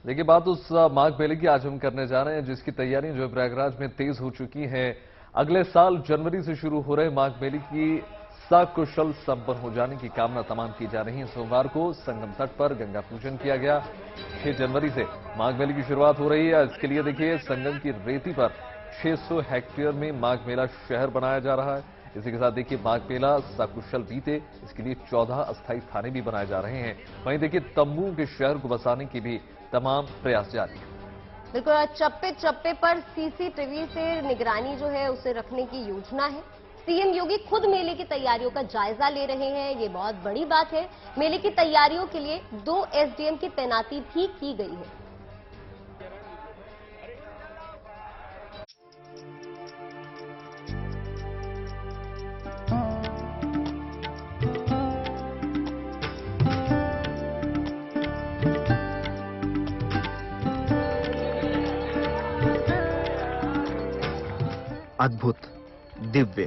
देखिए बात उस माघ मेले की आज हम करने जा रहे हैं जिसकी तैयारियां जो प्रयागराज में तेज हो चुकी हैं। अगले साल जनवरी से शुरू हो रहे माघ मेले की सकुशल संपन्न हो जाने की कामना तमाम की जा रही है। सोमवार को संगम तट पर गंगा पूजन किया गया। 6 जनवरी से माघ मेले की शुरुआत हो रही है। इसके लिए देखिए संगम की रेती पर 600 हेक्टेयर में माघ मेला शहर बनाया जा रहा है। इसी के साथ देखिए माघ मेला सकुशल बीते इसके लिए 14 अस्थायी थाने भी बनाए जा रहे हैं। वहीं देखिए तंबू के शहर को बसाने की भी तमाम प्रयास जारी है। बिल्कुल, चप्पे चप्पे पर सीसीटीवी से निगरानी जो है उसे रखने की योजना है। सीएम योगी खुद मेले की तैयारियों का जायजा ले रहे हैं, ये बहुत बड़ी बात है। मेले की तैयारियों के लिए 2 एसडीएम की तैनाती भी की गई है। अद्भुत, दिव्य।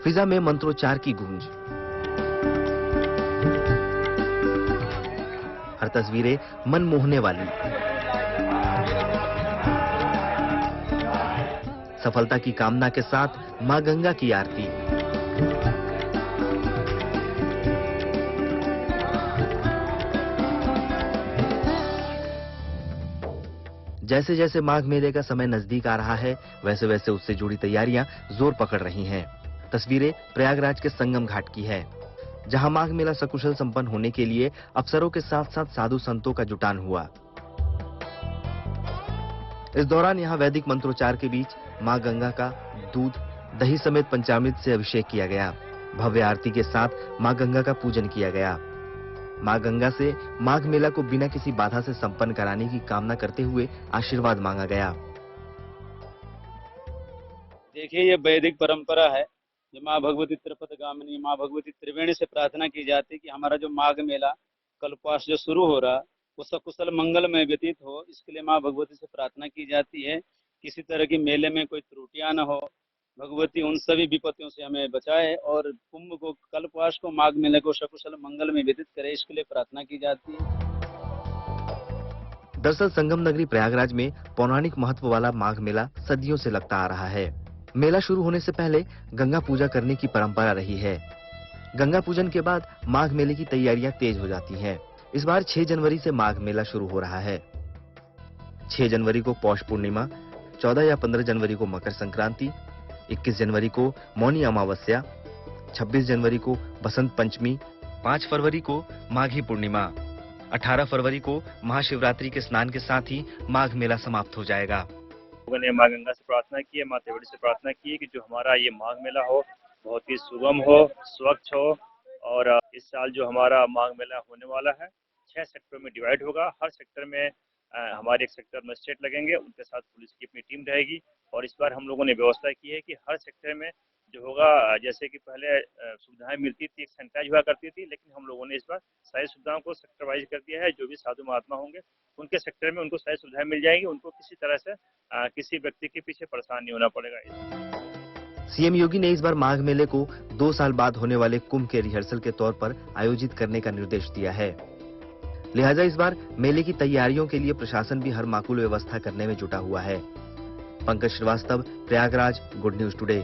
फिजा में मंत्रोच्चार की गूंज। हर तस्वीरें मन मोहने वाली। सफलता की कामना के साथ मां गंगा की आरती। जैसे जैसे माघ मेले का समय नजदीक आ रहा है, वैसे वैसे उससे जुड़ी तैयारियां जोर पकड़ रही हैं। तस्वीरें प्रयागराज के संगम घाट की है, जहां माघ मेला सकुशल संपन्न होने के लिए अफसरों के साथ साथ साधु संतों का जुटान हुआ। इस दौरान यहां वैदिक मंत्रोच्चार के बीच मां गंगा का दूध, दही समेत पंचामृत से अभिषेक किया गया। भव्य आरती के साथ मां गंगा का पूजन किया गया। मां गंगा से माघ मेला को बिना किसी बाधा से संपन्न कराने की कामना करते हुए आशीर्वाद मांगा गया। देखिए, ये वैदिक परंपरा है। जो माँ भगवती त्रिपथ गामिनी माँ भगवती त्रिवेणी से प्रार्थना की जाती है कि हमारा जो माघ मेला कल्पवास जो शुरू हो रहा वो सकुशल मंगल में व्यतीत हो। इसके लिए माँ भगवती से प्रार्थना की जाती है किसी तरह की मेले में कोई त्रुटियां न हो। भगवती उन सभी विपत्तियों से हमें बचाए और कुंभ को कल्पवास को माघ मेले को सकुशल मंगल में व्यतीत करे, इसके लिए प्रार्थना की जाती है। दरअसल संगम नगरी प्रयागराज में पौराणिक महत्व वाला माघ मेला सदियों से लगता आ रहा है। मेला शुरू होने से पहले गंगा पूजा करने की परंपरा रही है। गंगा पूजन के बाद माघ मेले की तैयारियां तेज हो जाती हैं। इस बार 6 जनवरी से माघ मेला शुरू हो रहा है। 6 जनवरी को पौष पूर्णिमा, 14 या 15 जनवरी को मकर संक्रांति, 21 जनवरी को मौनी अमावस्या, 26 जनवरी को बसंत पंचमी, 5 फरवरी को माघी पूर्णिमा, 18 फरवरी को महाशिवरात्रि के स्नान के साथ ही माघ मेला समाप्त हो जाएगा। लोगों ने मां गंगा से प्रार्थना की है, मां त्रिवेणी से प्रार्थना की है कि जो हमारा ये माघ मेला हो बहुत ही सुगम हो, स्वच्छ हो। और इस साल जो हमारा माघ मेला होने वाला है 6 सेक्टर में डिवाइड होगा। हर सेक्टर में हमारे एक सेक्टर मजिस्ट्रेट लगेंगे, उनके साथ पुलिस की अपनी टीम रहेगी। और इस बार हम लोगों ने व्यवस्था की है कि हर सेक्टर में जो होगा, जैसे कि पहले सुविधाएं मिलती थी, एक सैनिटाइज हुआ करती थी, लेकिन हम लोगों ने इस बार सारी सुविधाओं को सेक्टर वाइज कर दिया है। जो भी साधु महात्मा होंगे उनके सेक्टर में उनको सारी सुविधाएं मिल जाएंगी। उनको किसी तरह से किसी व्यक्ति के पीछे परेशान नहीं होना पड़ेगा। सीएम योगी ने इस बार माघ मेले को 2 साल बाद होने वाले कुंभ के रिहर्सल के तौर पर आयोजित करने का निर्देश दिया है। लिहाजा इस बार मेले की तैयारियों के लिए प्रशासन भी हर माकूल व्यवस्था करने में जुटा हुआ है। Pankaj Srivastava, Prayagraj, good news today.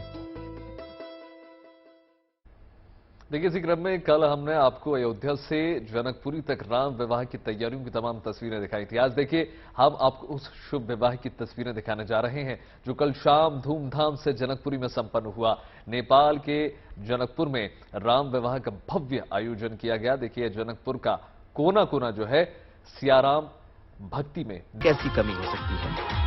देखिए इसी क्रम में कल हमने आपको अयोध्या से जनकपुरी तक राम विवाह की तैयारियों की तमाम तस्वीरें दिखाई थी। आज देखिए हम आपको उस शुभ विवाह की तस्वीरें दिखाने जा रहे हैं जो कल शाम धूमधाम से जनकपुरी में संपन्न हुआ। नेपाल के जनकपुर में राम विवाह का भव्य आयोजन किया गया। देखिए जनकपुर का कोना कोना जो है सियाराम भक्ति में कैसी कमी हो सकती है।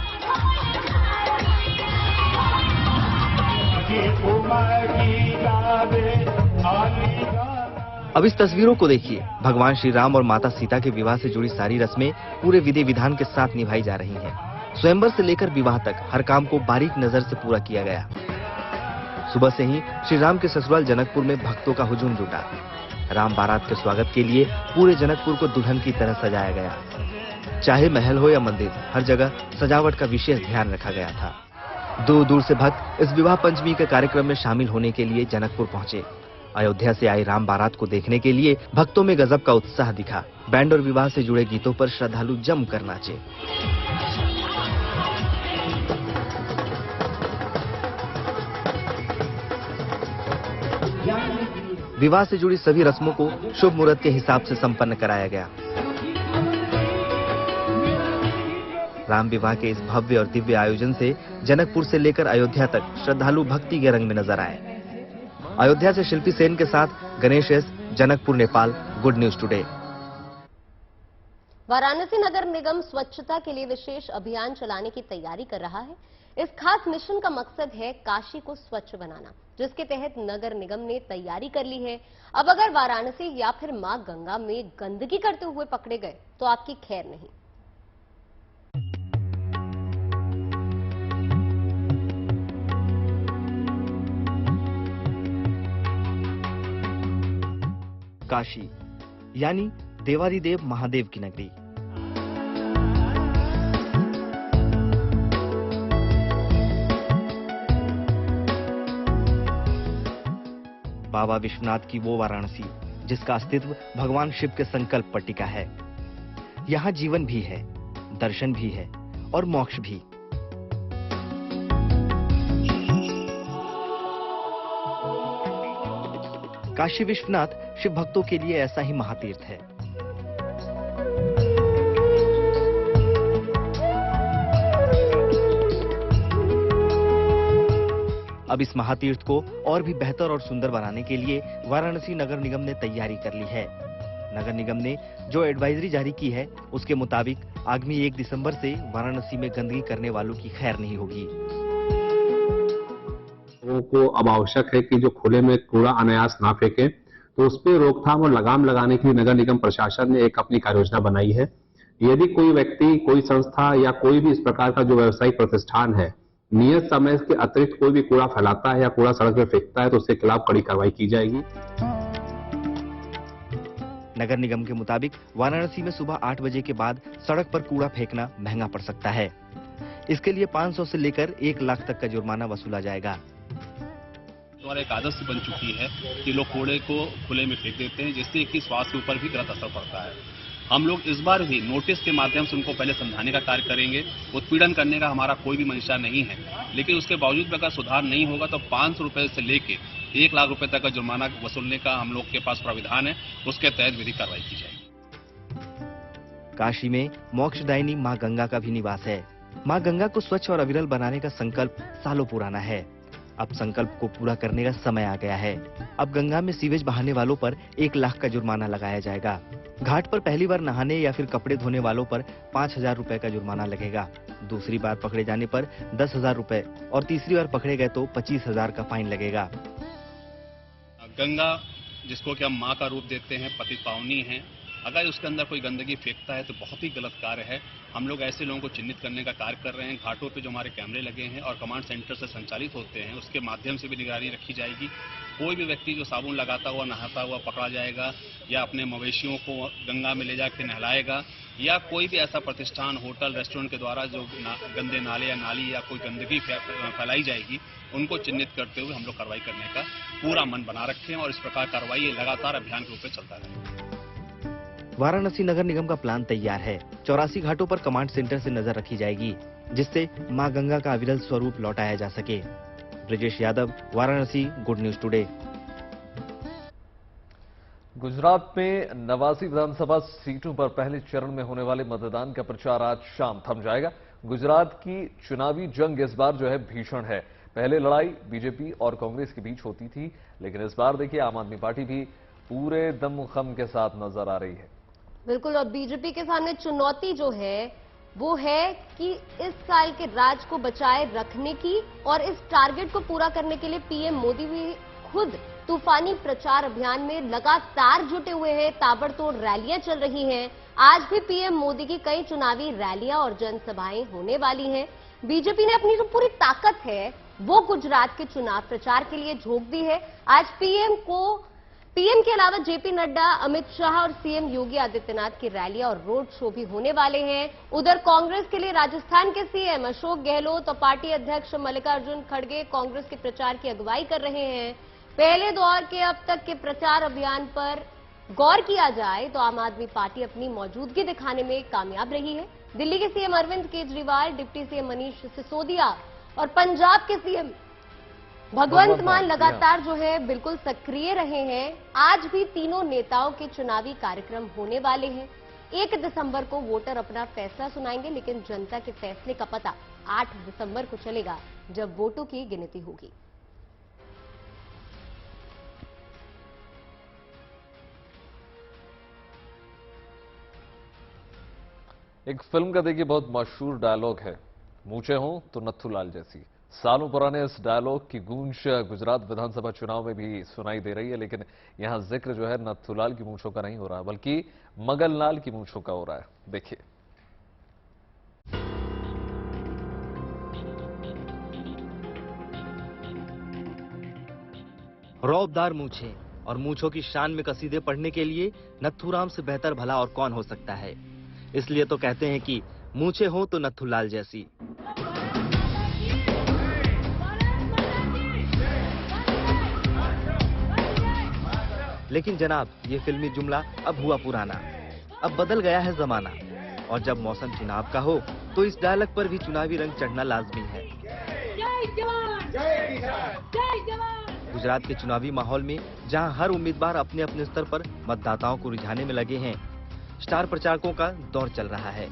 अब इस तस्वीरों को देखिए। भगवान श्री राम और माता सीता के विवाह से जुड़ी सारी रस्में पूरे विधि विधान के साथ निभाई जा रही हैं। स्वयंवर से लेकर विवाह तक हर काम को बारीक नजर से पूरा किया गया। सुबह से ही श्री राम के ससुराल जनकपुर में भक्तों का हुजूम जुटा। राम बारात के स्वागत के लिए पूरे जनकपुर को दुल्हन की तरह सजाया गया। चाहे महल हो या मंदिर, हर जगह सजावट का विशेष ध्यान रखा गया था। दूर दूर से भक्त इस विवाह पंचमी के कार्यक्रम में शामिल होने के लिए जनकपुर पहुंचे। अयोध्या से आई राम बारात को देखने के लिए भक्तों में गजब का उत्साह दिखा। बैंड और विवाह से जुड़े गीतों पर श्रद्धालु जमकर नाचे। विवाह से जुड़ी सभी रस्मों को शुभ मुहूर्त के हिसाब से संपन्न कराया गया। राम विवाह के इस भव्य और दिव्य आयोजन से जनकपुर से लेकर अयोध्या तक श्रद्धालु भक्ति के रंग में नजर आए। अयोध्या से शिल्पी सेन के साथ Ganesh S, Janakpur, Nepal, good news today. Varanasi नगर निगम स्वच्छता के लिए विशेष अभियान चलाने की तैयारी कर रहा है। इस खास मिशन का मकसद है काशी को स्वच्छ बनाना, जिसके तहत नगर निगम ने तैयारी कर ली है। अब अगर वाराणसी या फिर मां गंगा में गंदगी करते हुए पकड़े गए तो आपकी खैर नहीं। काशी यानी देवादिदेव महादेव की नगरी। बाबा विश्वनाथ की वो वाराणसी जिसका अस्तित्व भगवान शिव के संकल्प पर टिका है। यहाँ जीवन भी है, दर्शन भी है और मोक्ष भी। काशी विश्वनाथ शिव भक्तों के लिए ऐसा ही महातीर्थ है। अब इस महातीर्थ को और भी बेहतर और सुंदर बनाने के लिए वाराणसी नगर निगम ने तैयारी कर ली है। नगर निगम ने जो एडवाइजरी जारी की है उसके मुताबिक आगामी 1 दिसंबर से वाराणसी में गंदगी करने वालों की खैर नहीं होगी। लोगों को अब आवश्यक है कि जो खुले में कूड़ा अनायास ना फेंके, तो उस पर रोकथाम और लगाम लगाने के लिए नगर निगम प्रशासन ने एक अपनी कार्ययोजना बनाई है। यदि कोई व्यक्ति, कोई संस्था या कोई भी इस प्रकार का जो व्यावसायिक प्रतिष्ठान है नियत समय के अतिरिक्त कोई भी कूड़ा फैलाता है या कूड़ा सड़क पर फेंकता है तो उसके खिलाफ कड़ी कार्रवाई की जाएगी। नगर निगम के मुताबिक वाराणसी में सुबह 8 बजे के बाद सड़क पर कूड़ा फेंकना महंगा पड़ सकता है। इसके लिए 500 से लेकर 1 लाख तक का जुर्माना वसूला जाएगा। और एक आदत बन चुकी है कि लोग कूड़े को खुले में फेंक देते हैं, जिससे कि स्वास्थ्य के ऊपर भी गलत असर पड़ता है। हम लोग इस बार भी नोटिस के माध्यम से उनको पहले समझाने का कार्य करेंगे। उत्पीड़न करने का हमारा कोई भी मंशा नहीं है, लेकिन उसके बावजूद भी अगर सुधार नहीं होगा तो 500 रुपए से लेके 1 लाख रुपए तक का जुर्माना वसूलने का हम लोग के पास प्राविधान है। उसके तहत विधिक कार्रवाई की जाएगी। काशी में मोक्षदायिनी मां गंगा का भी निवास है। मां गंगा को स्वच्छ और अविरल बनाने का संकल्प सालों पुराना है। अब संकल्प को पूरा करने का समय आ गया है। अब गंगा में सीवेज बहाने वालों पर 1 लाख का जुर्माना लगाया जाएगा। घाट पर पहली बार नहाने या फिर कपड़े धोने वालों पर 5,000 रुपए का जुर्माना लगेगा। दूसरी बार पकड़े जाने पर 10,000 रुपए और तीसरी बार पकड़े गए तो 25,000 का फाइन लगेगा। गंगा जिसको कि हम माँ का रूप देते हैं, पति पावनी है, अगर उसके अंदर कोई गंदगी फेंकता है तो बहुत ही गलत कार्य है। हम लोग ऐसे लोगों को चिन्हित करने का कार्य कर रहे हैं। घाटों पे जो हमारे कैमरे लगे हैं और कमांड सेंटर से संचालित होते हैं, उसके माध्यम से भी निगरानी रखी जाएगी। कोई भी व्यक्ति जो साबुन लगाता हुआ नहाता हुआ पकड़ा जाएगा या अपने मवेशियों को गंगा में ले जाकर नहलाएगा या कोई भी ऐसा प्रतिष्ठान, होटल, रेस्टोरेंट के द्वारा जो गंदे नाले या नाली या कोई गंदगी फैलाई जाएगी, उनको चिन्हित करते हुए हम लोग कार्रवाई करने का पूरा मन बना रखे हैं और इस प्रकार कार्रवाई लगातार अभियान के रूप में चलता रहेगा। वाराणसी नगर निगम का प्लान तैयार है। 84 घाटों पर कमांड सेंटर से नजर रखी जाएगी, जिससे मां गंगा का अविरल स्वरूप लौटाया जा सके। Brajesh Yadav, Varanasi, good news today. Gujarat में 89 विधानसभा सीटों पर पहले चरण में होने वाले मतदान का प्रचार आज शाम थम जाएगा। गुजरात की चुनावी जंग इस बार जो है भीषण है। पहले लड़ाई बीजेपी और कांग्रेस के बीच होती थी, लेकिन इस बार देखिए आम आदमी पार्टी भी पूरे दमखम के साथ नजर आ रही है। बिल्कुल, और बीजेपी के सामने चुनौती जो है वो है कि इस साल के राज को बचाए रखने की और इस टारगेट को पूरा करने के लिए पीएम मोदी भी खुद तूफानी प्रचार अभियान में लगातार जुटे हुए हैं। ताबड़तोड़ रैलियां चल रही हैं। आज भी पीएम मोदी की कई चुनावी रैलियां और जनसभाएं होने वाली हैं। बीजेपी ने अपनी जो पूरी ताकत है वो गुजरात के चुनाव प्रचार के लिए झोंक दी है। आज पीएम के अलावा जेपी नड्डा, अमित शाह और सीएम योगी आदित्यनाथ की रैलियां और रोड शो भी होने वाले हैं। उधर कांग्रेस के लिए राजस्थान के सीएम अशोक गहलोत और पार्टी अध्यक्ष मल्लिकार्जुन खड़गे कांग्रेस के प्रचार की अगुवाई कर रहे हैं। पहले दौर के अब तक के प्रचार अभियान पर गौर किया जाए तो आम आदमी पार्टी अपनी मौजूदगी दिखाने में कामयाब रही है। दिल्ली के CM Arvind Kejriwal, deputy CM Manish Sisodia और पंजाब के सीएम भगवंत मान लगातार जो है बिल्कुल सक्रिय रहे हैं। आज भी तीनों नेताओं के चुनावी कार्यक्रम होने वाले हैं। 1 दिसंबर को वोटर अपना फैसला सुनाएंगे, लेकिन जनता के फैसले का पता 8 दिसंबर को चलेगा, जब वोटों की गिनती होगी। एक फिल्म का देखिए बहुत मशहूर डायलॉग है, मूछें हों तो नत्थूलाल जैसी। सालों पुराने इस डायलॉग की गूंज गुजरात विधानसभा चुनाव में भी सुनाई दे रही है, लेकिन यहां जिक्र जो है नत्थूलाल की मूंछों का नहीं हो रहा, बल्कि मगनलाल की मूंछों का हो रहा है। देखिए। रौबदार मूछें और मूंछों की शान में कसीदे पढ़ने के लिए नत्थूराम से बेहतर भला और कौन हो सकता है। इसलिए तो कहते हैं कि मूछें हो तो नत्थूलाल जैसी। लेकिन जनाब, ये फिल्मी जुमला अब हुआ पुराना। अब बदल गया है जमाना, और जब मौसम चुनाव का हो तो इस डायलॉग पर भी चुनावी रंग चढ़ना लाजमी है। गुजरात के चुनावी माहौल में जहां हर उम्मीदवार अपने अपने स्तर पर मतदाताओं को रिझाने में लगे हैं, स्टार प्रचारकों का दौर चल रहा है।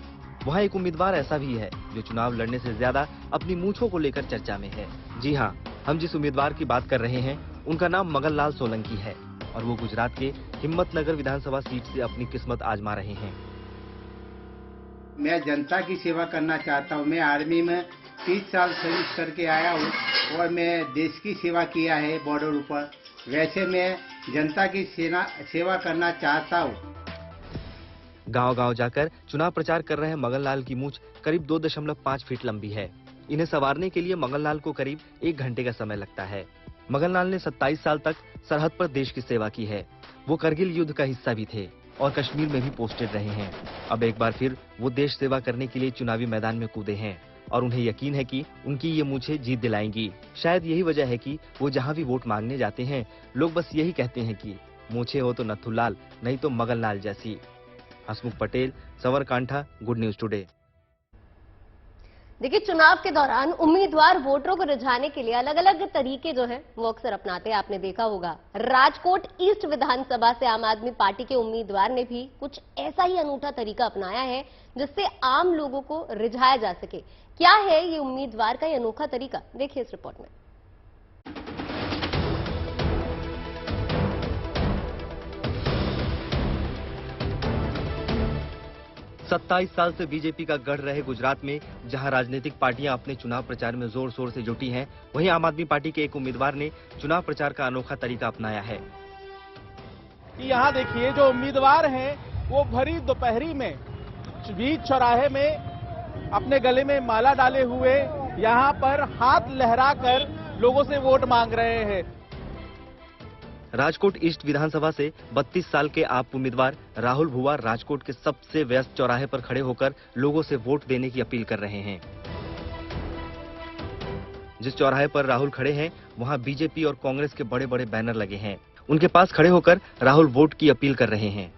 वहां एक उम्मीदवार ऐसा भी है जो चुनाव लड़ने से ज्यादा अपनी मूंछों को लेकर चर्चा में है। जी हां, हम जिस उम्मीदवार की बात कर रहे हैं उनका नाम मगनलाल सोलंकी है, और वो गुजरात के हिम्मतनगर विधानसभा सीट से अपनी किस्मत आजमा रहे हैं। मैं जनता की सेवा करना चाहता हूँ। मैं आर्मी में 30 साल सर्विस करके आया हूँ और मैं देश की सेवा किया है बॉर्डर ऊपर। वैसे मैं जनता की सेवा करना चाहता हूँ। गांव-गांव जाकर चुनाव प्रचार कर रहे मगनलाल की मूंछ करीब 2.5 फीट लंबी है। इन्हें संवारने के लिए मगनलाल को करीब 1 घंटे का समय लगता है। मगनलाल ने 27 साल तक सरहद पर देश की सेवा की है। वो करगिल युद्ध का हिस्सा भी थे और कश्मीर में भी पोस्टेड रहे हैं। अब एक बार फिर वो देश सेवा करने के लिए चुनावी मैदान में कूदे हैं, और उन्हें यकीन है कि उनकी ये मूंछें जीत दिलाएंगी। शायद यही वजह है कि वो जहां भी वोट मांगने जाते हैं, लोग बस यही कहते हैं कि मूंछें हो तो नत्थूलाल, नहीं तो मगनलाल जैसी। हसमुख पटेल, सवरकांठा, गुड न्यूज टुडे। देखिए, चुनाव के दौरान उम्मीदवार वोटरों को रिझाने के लिए अलग अलग तरीके जो है वो अक्सर अपनाते हैं। आपने देखा होगा, राजकोट ईस्ट विधानसभा से आम आदमी पार्टी के उम्मीदवार ने भी कुछ ऐसा ही अनूठा तरीका अपनाया है जिससे आम लोगों को रिझाया जा सके। क्या है ये उम्मीदवार का ये अनोखा तरीका, देखिए इस रिपोर्ट में। 27 साल से बीजेपी का गढ़ रहे गुजरात में जहां राजनीतिक पार्टियां अपने चुनाव प्रचार में जोर शोर से जुटी हैं, वहीं आम आदमी पार्टी के एक उम्मीदवार ने चुनाव प्रचार का अनोखा तरीका अपनाया है। यहाँ देखिए, जो उम्मीदवार हैं वो भरी दोपहरी में बीच चौराहे में अपने गले में माला डाले हुए यहाँ पर हाथ लहराकर लोगों से वोट मांग रहे हैं। राजकोट ईस्ट विधानसभा से 32 साल के आप उम्मीदवार राहुल भुवा राजकोट के सबसे व्यस्त चौराहे पर खड़े होकर लोगों से वोट देने की अपील कर रहे हैं। जिस चौराहे पर राहुल खड़े हैं, वहां बीजेपी और कांग्रेस के बड़े बड़े बैनर लगे हैं। उनके पास खड़े होकर राहुल वोट की अपील कर रहे हैं।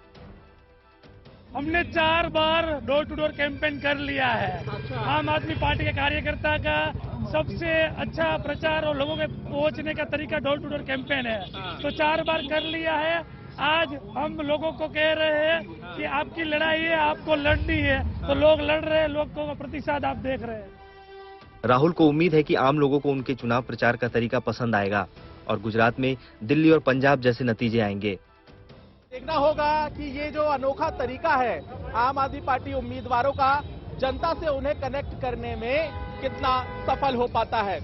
हमने 4 बार डोर टू डोर कैंपेन कर लिया है। आम आदमी पार्टी के कार्यकर्ता का सबसे अच्छा प्रचार और लोगों के पहुंचने का तरीका डोर टू डोर कैंपेन है, तो 4 बार कर लिया है। आज हम लोगों को कह रहे हैं कि आपकी लड़ाई है, आपको लड़नी है, तो लोग लड़ रहे हैं, लोगों का प्रतिसाद आप देख रहे हैं। राहुल को उम्मीद है कि आम लोगों को उनके चुनाव प्रचार का तरीका पसंद आएगा और गुजरात में दिल्ली और पंजाब जैसे नतीजे आएंगे। देखना होगा कि ये जो अनोखा तरीका है आम आदमी पार्टी उम्मीदवारों का, जनता से उन्हें कनेक्ट करने में कितना सफल हो पाता है।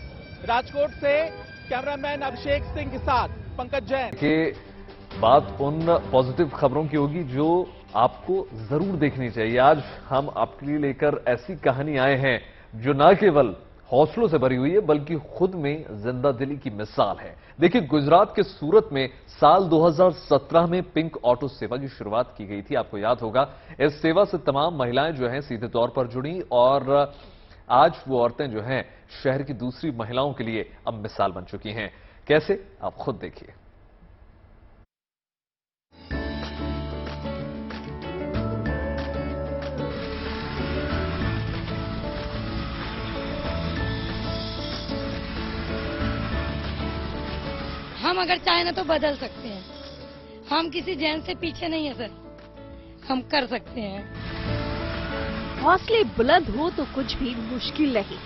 राजकोट से कैमरामैन अभिषेक सिंह के साथ पंकज जैन। कि बात उन पॉजिटिव खबरों की होगी जो आपको जरूर देखनी चाहिए। आज हम आपके लिए लेकर ऐसी कहानी आए हैं जो न केवल हौसलों से भरी हुई है बल्कि खुद में जिंदा दिली की मिसाल है। देखिए, गुजरात के सूरत में साल 2017 में पिंक ऑटो सेवा की शुरुआत की गई थी। आपको याद होगा, इस सेवा से तमाम महिलाएं जो हैं सीधे तौर पर जुड़ी और आज वो औरतें जो हैं शहर की दूसरी महिलाओं के लिए अब मिसाल बन चुकी हैं। कैसे, आप खुद देखिए। हम अगर चाहें ना तो बदल सकते हैं। हम किसी जैन से पीछे नहीं है सर, हम कर सकते हैं। हौसले बुलंद हो तो कुछ भी मुश्किल नहीं।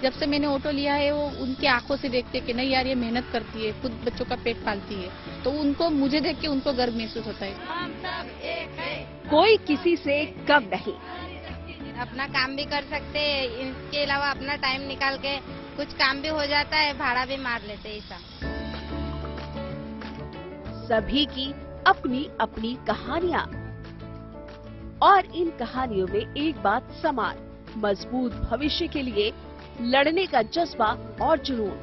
जब से मैंने ऑटो लिया है वो उनकी आंखों से देखते कि नहीं यार ये मेहनत करती है, खुद बच्चों का पेट पालती है, तो उनको मुझे देख के उनको गर्व महसूस होता है। हम सब एक है। कोई किसी से कम नहीं। अपना काम भी कर सकते हैं, इसके अलावा अपना टाइम निकाल के कुछ काम भी हो जाता है, भाड़ा भी मार लेते हैं। ऐसा सभी की अपनी अपनी कहानियां, और इन कहानियों में एक बात समान, मजबूत भविष्य के लिए लड़ने का जज्बा और जुनून।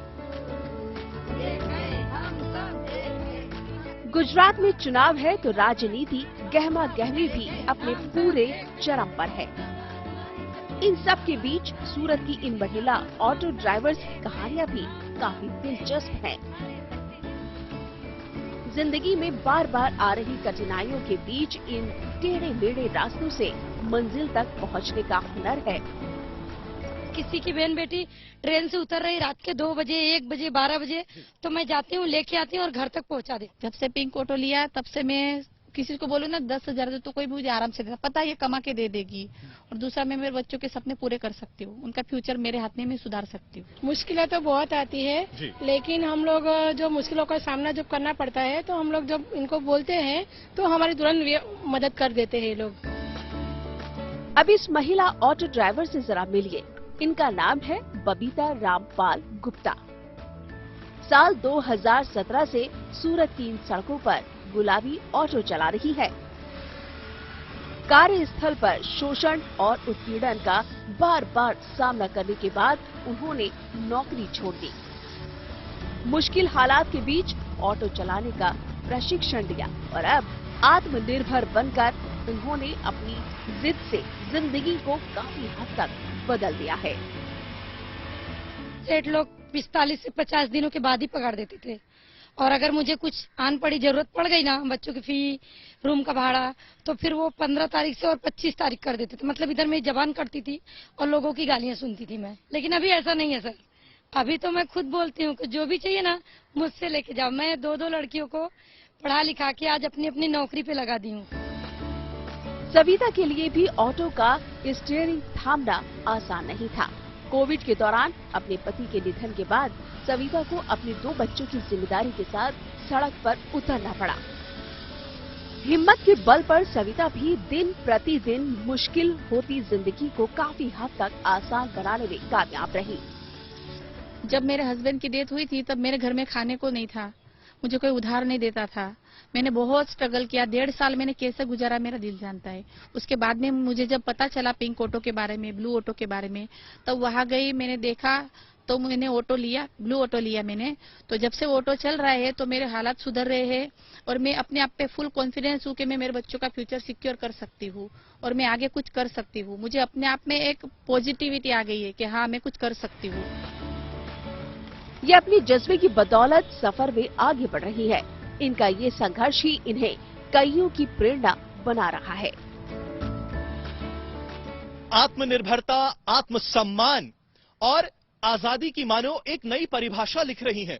गुजरात में चुनाव है तो राजनीति गहमा गहमी भी अपने पूरे चरम पर है। इन सब के बीच सूरत की इन महिला ऑटो ड्राइवर्स की कहानियां भी काफी दिलचस्प हैं। जिंदगी में बार बार आ रही कठिनाइयों के बीच इन टेढ़े मेढ़े रास्तों से मंजिल तक पहुंचने का हुनर है। किसी की बहन बेटी ट्रेन से उतर रही रात के 2 बजे, 1 बजे, 12 बजे, तो मैं जाती हूँ, लेके आती हूँ और घर तक पहुँचा देती। जब से पिंक ऑटो लिया तब से मैं किसी को बोलूँ ना 10,000 दे तो कोई मुझे आराम से देता, पता है ये कमा के दे देगी। और दूसरा मैं मेरे बच्चों के सपने पूरे कर सकती हूँ, उनका फ्यूचर मेरे हाथ में मैं सुधार सकती हूँ। मुश्किलें तो बहुत आती है, लेकिन हम लोग जो मुश्किलों का सामना जब करना पड़ता है तो हम लोग जब इनको बोलते हैं तो हमारी तुरंत मदद कर देते हैं लोग। अब इस महिला ऑटो ड्राइवर से जरा मिलिए। इनका नाम है बबीता रामपाल गुप्ता। साल 2017 से सूरत की इन सड़कों पर गुलाबी ऑटो चला रही है। कार्यस्थल पर शोषण और उत्पीड़न का बार बार सामना करने के बाद उन्होंने नौकरी छोड़ दी। मुश्किल हालात के बीच ऑटो चलाने का प्रशिक्षण लिया और अब आत्मनिर्भर बनकर उन्होंने अपनी जिद से जिंदगी को काफी हद तक बदल दिया है। सेठ लोग 45 से 50 दिनों के बाद ही पकड़ देते थे, और अगर मुझे कुछ आन पड़ी जरूरत पड़ गई ना, बच्चों की फी, रूम का भाड़ा, तो फिर वो 15 तारीख से और 25 तारीख कर देते थे। मतलब इधर मेरी जबान कटती थी और लोगों की गालियां सुनती थी मैं। लेकिन अभी ऐसा नहीं है सर, अभी तो मैं खुद बोलती हूँ कि जो भी चाहिए ना मुझसे लेके जाओ। मैं 2-2 लड़कियों को पढ़ा लिखा के आज अपनी अपनी नौकरी पे लगा दी हूँ। सविता के लिए भी ऑटो का स्टीयरिंग थामना आसान नहीं था। कोविड के दौरान अपने पति के निधन के बाद सविता को अपने 2 बच्चों की जिम्मेदारी के साथ सड़क पर उतरना पड़ा। हिम्मत के बल पर सविता भी दिन प्रतिदिन मुश्किल होती जिंदगी को काफी हद तक आसान बनाने में कामयाब रही। जब मेरे हस्बैंड की डेथ हुई थी तब मेरे घर में खाने को नहीं था, मुझे कोई उधार नहीं देता था। मैंने बहुत स्ट्रगल किया, 1.5 साल मैंने कैसे गुजारा मेरा दिल जानता है। उसके बाद में मुझे जब पता चला पिंक ऑटो के बारे में, ब्लू ऑटो के बारे में, तब वहां गई, मैंने देखा तो मैंने ऑटो लिया, ब्लू ऑटो लिया मैंने। तो जब से ऑटो चल रहा है तो मेरे हालात सुधर रहे हैं और मैं अपने आप पे फुल कॉन्फिडेंस हूँ कि मैं मेरे बच्चों का फ्यूचर सिक्योर कर सकती हूँ और मैं आगे कुछ कर सकती हूँ। मुझे अपने आप में एक पॉजिटिविटी आ गई है कि हाँ मैं कुछ कर सकती हूँ। ये अपनी जज्बे की बदौलत सफर में आगे बढ़ रही है। इनका ये संघर्ष ही इन्हें कईयों की प्रेरणा बना रहा है। आत्मनिर्भरता, आत्मसम्मान और आजादी की मानो एक नई परिभाषा लिख रही हैं।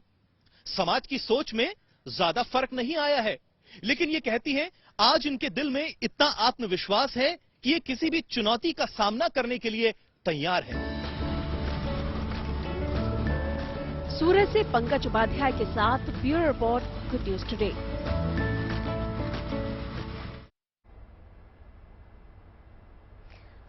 समाज की सोच में ज्यादा फर्क नहीं आया है, लेकिन ये कहती हैं आज इनके दिल में इतना आत्मविश्वास है कि ये किसी भी चुनौती का सामना करने के लिए तैयार है। सूरत से पंकज उपाध्याय के साथ bureau report, good news today.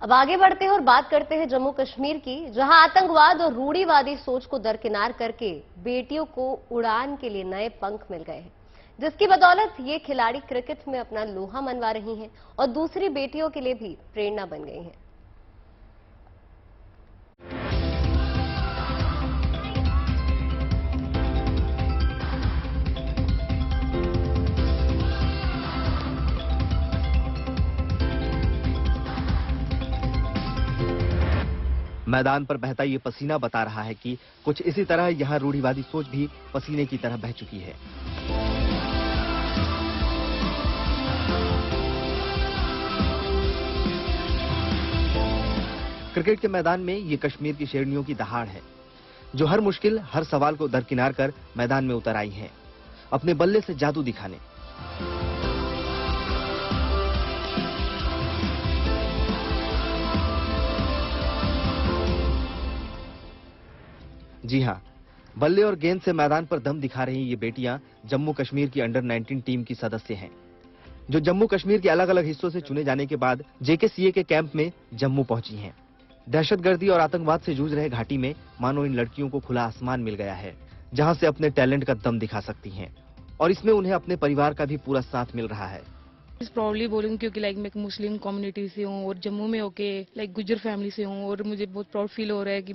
अब आगे बढ़ते हैं और बात करते हैं जम्मू कश्मीर की, जहां आतंकवाद और रूढ़िवादी सोच को दरकिनार करके बेटियों को उड़ान के लिए नए पंख मिल गए हैं, जिसकी बदौलत ये खिलाड़ी क्रिकेट में अपना लोहा मनवा रही हैं और दूसरी बेटियों के लिए भी प्रेरणा बन गई हैं। मैदान पर बहता ये पसीना बता रहा है कि कुछ इसी तरह यहाँ रूढ़िवादी सोच भी पसीने की तरह बह चुकी है। क्रिकेट के मैदान में ये कश्मीर की शेरनियों की दहाड़ है, जो हर मुश्किल, हर सवाल को दरकिनार कर मैदान में उतर आई हैं, अपने बल्ले से जादू दिखाने। जी हां, बल्ले और गेंद से मैदान पर दम दिखा रही ये बेटियां जम्मू कश्मीर की अंडर 19 टीम की सदस्य हैं, जो जम्मू कश्मीर के अलग अलग हिस्सों से चुने जाने के बाद जेकेसीए के कैंप में जम्मू पहुंची हैं। दहशतगर्दी और आतंकवाद से जूझ रहे घाटी में मानो इन लड़कियों को खुला आसमान मिल गया है, जहां से अपने टैलेंट का दम दिखा सकती हैं, और इसमें उन्हें अपने परिवार का भी पूरा साथ मिल रहा है। प्राउडली बोलूँ क्योंकि मैं एक मुस्लिम कम्युनिटी से हूँ और जम्मू में होके गुज्जर फैमिली से हूँ, और मुझे बहुत प्राउड फील हो रहा है कि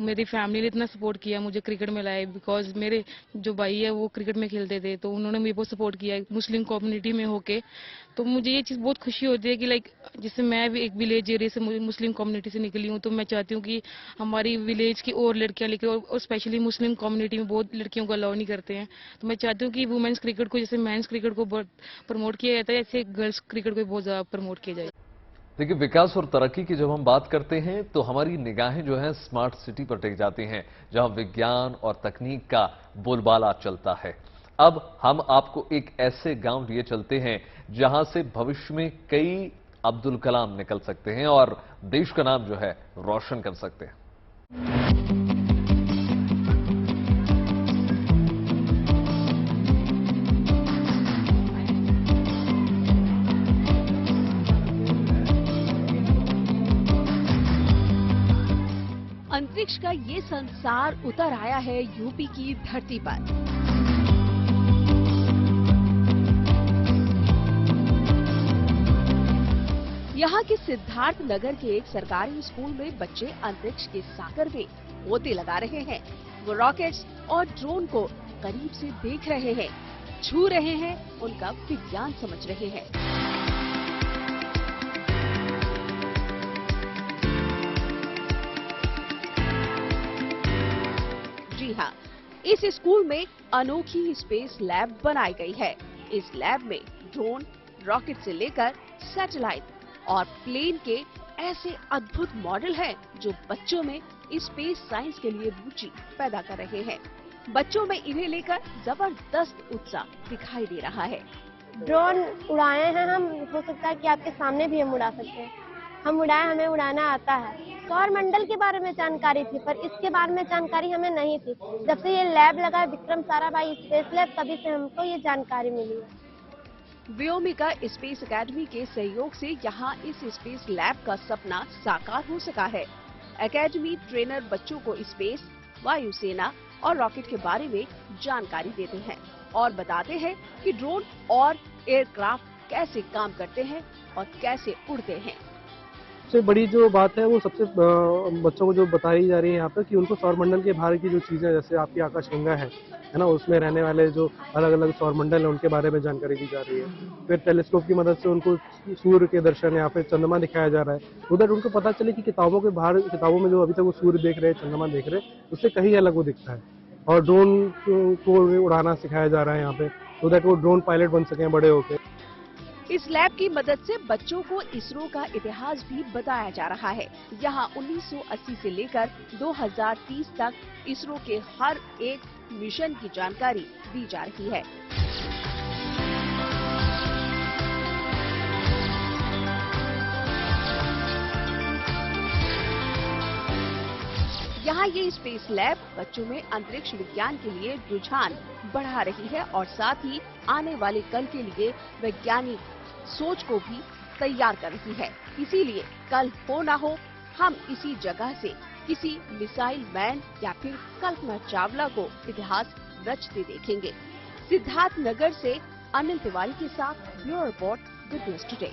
मेरी फैमिली ने इतना सपोर्ट किया, मुझे क्रिकेट में लाए। बिकॉज मेरे जो भाई है वो क्रिकेट में खेलते थे, तो उन्होंने मुझे बहुत सपोर्ट किया मुस्लिम कम्युनिटी में होके। तो मुझे ये चीज़ बहुत खुशी होती है कि जैसे मैं भी एक विलेज एरिया से मुस्लिम कम्युनिटी से निकली हूँ, तो मैं चाहती हूँ कि हमारी विलेज की और लड़कियाँ लेकर, और स्पेशली मुस्लिम कम्युनिटी में बहुत लड़कियों को अलाउ नहीं करते हैं, तो मैं चाहती हूँ कि वुमेन्स क्रिकेट को जैसे मेंस क्रिकेट को प्रमोट किया जाता है, ऐसे गर्ल्स क्रिकेट को बहुत ज्यादा प्रमोट किया जाए। देखिए, विकास और तरक्की की जब हम बात करते हैं तो हमारी निगाहें जो हैं स्मार्ट सिटी पर टिक जाती हैं, जहां विज्ञान और तकनीक का बोलबाला चलता है। अब हम आपको एक ऐसे गांव लिए चलते हैं जहां से भविष्य में कई अब्दुल कलाम निकल सकते हैं और देश का नाम जो है रोशन कर सकते हैं। अंतरिक्ष का ये संसार उतर आया है यूपी की धरती पर। यहाँ के सिद्धार्थ नगर के एक सरकारी स्कूल में बच्चे अंतरिक्ष के सागर में गोते लगा रहे हैं। वो रॉकेट्स और ड्रोन को करीब से देख रहे हैं, छू रहे हैं, उनका विज्ञान समझ रहे हैं। जी हाँ, इस स्कूल में अनोखी स्पेस लैब बनाई गई है। इस लैब में ड्रोन, रॉकेट से लेकर सैटेलाइट और प्लेन के ऐसे अद्भुत मॉडल हैं जो बच्चों में स्पेस साइंस के लिए रुचि पैदा कर रहे हैं। बच्चों में इन्हें लेकर जबरदस्त उत्साह दिखाई दे रहा है। ड्रोन उड़ाए हैं हम, हो सकता है कि आपके सामने भी हम उड़ा सकते हैं। हम उड़ाए, हमें उड़ाना आता है। सौर मंडल के बारे में जानकारी थी, पर इसके बारे में जानकारी हमें नहीं थी। जब से ये लैब लगा विक्रम साराभाई स्पेस लैब, तभी से हमको ये जानकारी मिली है। व्योमिका स्पेस एकेडमी के सहयोग से यहाँ इस स्पेस लैब का सपना साकार हो सका है। एकेडमी ट्रेनर बच्चों को स्पेस, वायुसेना और रॉकेट के बारे में जानकारी देते हैं और बताते हैं कि ड्रोन और एयरक्राफ्ट कैसे काम करते हैं और कैसे उड़ते हैं। सबसे बड़ी जो बात है वो सबसे बच्चों को जो बताई जा रही है यहाँ पर कि उनको सौरमंडल के बाहर की जो चीजें, जैसे आपकी आकाशगंगा है ना, उसमें रहने वाले जो अलग अलग सौरमंडल है उनके बारे में जानकारी दी जा रही है। फिर टेलीस्कोप की मदद से उनको सूर्य के दर्शन या फिर चंद्रमा दिखाया जा रहा है। उधर उनको पता चले कि किताबों के बाहर, किताबों में जो अभी तक वो सूर्य देख रहे हैं, चंद्रमा देख रहे हैं, उससे कहीं अलग वो दिखता है। और ड्रोन को उड़ाना सिखाया जा रहा है यहाँ पे, तो दैट वो ड्रोन पायलट बन सके बड़े होके। इस लैब की मदद से बच्चों को इसरो का इतिहास भी बताया जा रहा है। यहाँ 1980 से लेकर 2030 तक इसरो के हर एक मिशन की जानकारी दी जा रही है। यहाँ ये स्पेस लैब बच्चों में अंतरिक्ष विज्ञान के लिए रुझान बढ़ा रही है और साथ ही आने वाले कल के लिए वैज्ञानिक सोच को भी तैयार कर रही है। इसीलिए कल हो ना हो, हम इसी जगह से किसी मिसाइल मैन या फिर कल्पना चावला को इतिहास रचते देखेंगे। सिद्धार्थ नगर से अनिल तिवारी के साथ bureau report, good news today.